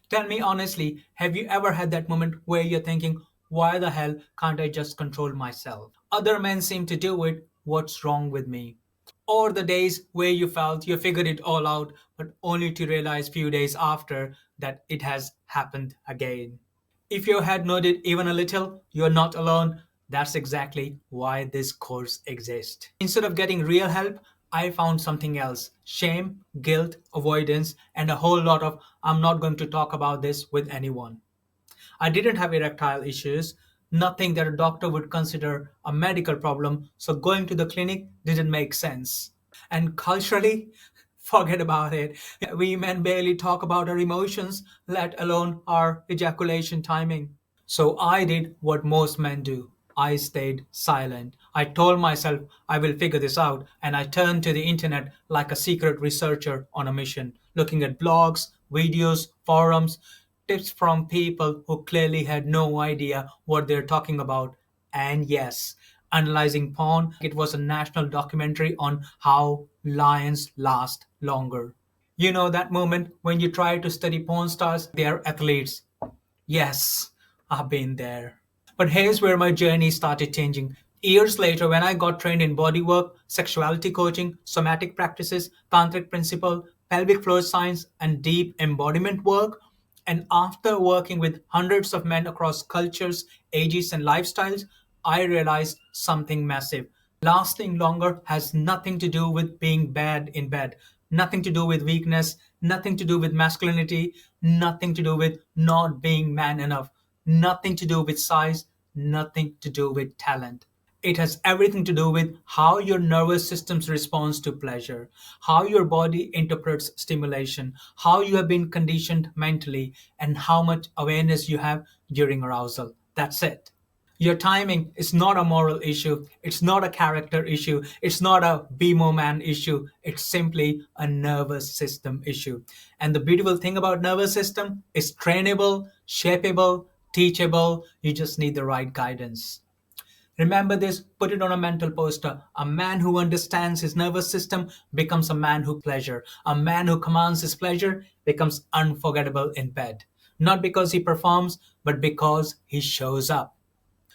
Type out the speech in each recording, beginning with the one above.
Tell me honestly, have you ever had that moment where you're thinking, why the hell can't I just control myself? Other men seem to do it, what's wrong with me? Or the days where you felt you figured it all out, but only to realize few days after that it has happened again. If your head nodded even a little, you're not alone. That's exactly why this course exists. Instead of getting real help, I found something else: shame, guilt, avoidance, and a whole lot of I'm not going to talk about this with anyone. I didn't have erectile issues, nothing that a doctor would consider a medical problem, so going to the clinic didn't make sense. And culturally, forget about it. We men barely talk about our emotions, let alone our ejaculation timing. So I did what most men do. I stayed silent. I told myself I will figure this out, and I turned to the internet like a secret researcher on a mission, looking at blogs, videos, forums, tips from people who clearly had no idea what they're talking about. And yes, analyzing porn, it was a national documentary on how lions last longer. You know that moment when you try to study porn stars, they are athletes. Yes, I've been there. But here's where my journey started changing. Years later, when I got trained in bodywork, sexuality coaching, somatic practices, tantric principle, pelvic floor science, and deep embodiment work, and after working with hundreds of men across cultures, ages, and lifestyles, I realized something massive. Lasting longer has nothing to do with being bad in bed, nothing to do with weakness, nothing to do with masculinity, nothing to do with not being man enough, nothing to do with size, nothing to do with talent. It has everything to do with how your nervous system responds to pleasure, how your body interprets stimulation, how you have been conditioned mentally, and how much awareness you have during arousal. That's it. Your timing is not a moral issue. It's not a character issue. It's not a be more man issue. It's simply a nervous system issue. And the beautiful thing about nervous system is trainable, shapeable, teachable. You just need the right guidance. Remember this, put it on a mental poster. A man who understands his nervous system becomes a man who pleasure. A man who commands his pleasure becomes unforgettable in bed. Not because he performs, but because he shows up.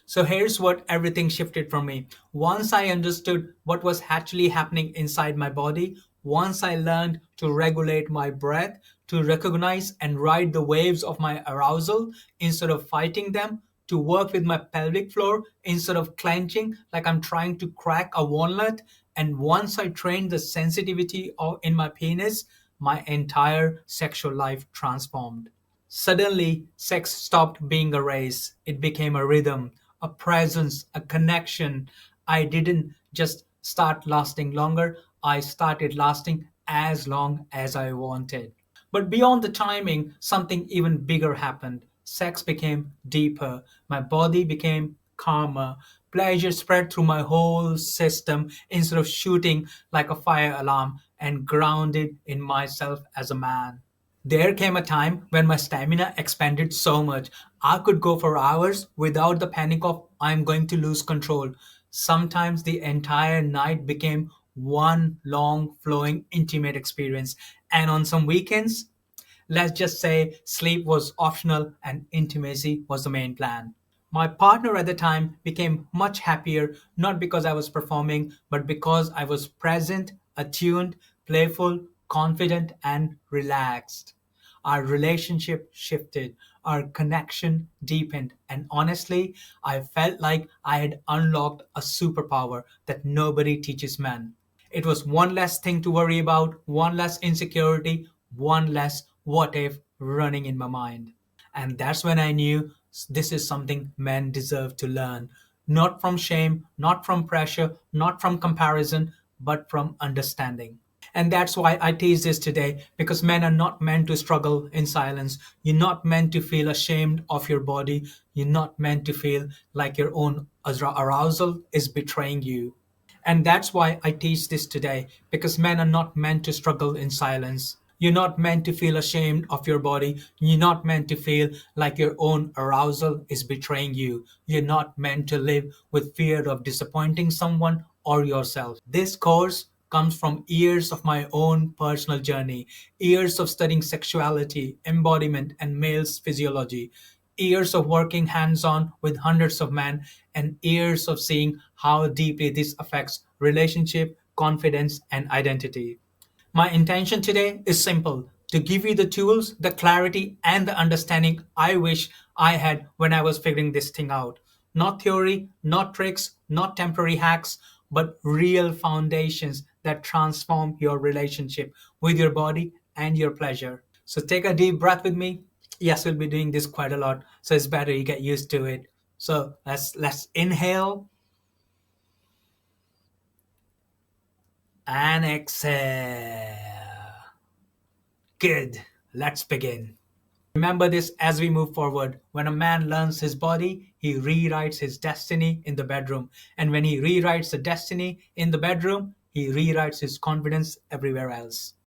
So here's what everything shifted for me. Once I understood what was actually happening inside my body, once I learned to regulate my breath, to recognize and ride the waves of my arousal instead of fighting them, to work with my pelvic floor instead of clenching like I'm trying to crack a walnut, and once I trained the sensitivity in my penis, my entire sexual life transformed. Suddenly, sex stopped being a race. It became a rhythm, a presence, a connection. I didn't just start lasting longer, I started lasting as long as I wanted. But beyond the timing, something even bigger happened. Sex became deeper, my body became calmer. Pleasure spread through my whole system instead of shooting like a fire alarm, and grounded in myself as a man. There came a time when my stamina expanded so much I could go for hours without the panic of I'm going to lose control. Sometimes the entire night became one long, flowing, intimate experience. And on some weekends, let's just say sleep was optional and intimacy was the main plan. My partner at the time became much happier, not because I was performing, but because I was present, attuned, playful, confident, and relaxed. Our relationship shifted, our connection deepened, and honestly, I felt like I had unlocked a superpower that nobody teaches men. It was one less thing to worry about, one less insecurity, one less what if running in my mind. And that's when I knew this is something men deserve to learn. Not from shame, not from pressure, not from comparison, but from understanding. And that's why I tease this today, because men are not meant to struggle in silence. You're not meant to feel ashamed of your body. You're not meant to feel like your own arousal is betraying you. And that's why I teach this today, because men are not meant to struggle in silence. You're not meant to feel ashamed of your body. You're not meant to feel like your own arousal is betraying you. You're not meant to live with fear of disappointing someone or yourself. This course comes from years of my own personal journey, years of studying sexuality, embodiment, and male's physiology, years of working hands on with hundreds of men, and years of seeing how deeply this affects relationship, confidence, and identity. My intention today is simple: to give you the tools, the clarity, and the understanding I wish I had when I was figuring this thing out. Not theory, not tricks, not temporary hacks, but real foundations that transform your relationship with your body and your pleasure. So take a deep breath with me. Yes, we'll be doing this quite a lot, so it's better you get used to it. So let's inhale and exhale. Good. Let's begin. Remember this as we move forward. When a man learns his body, he rewrites his destiny in the bedroom. And when he rewrites the destiny in the bedroom, he rewrites his confidence everywhere else.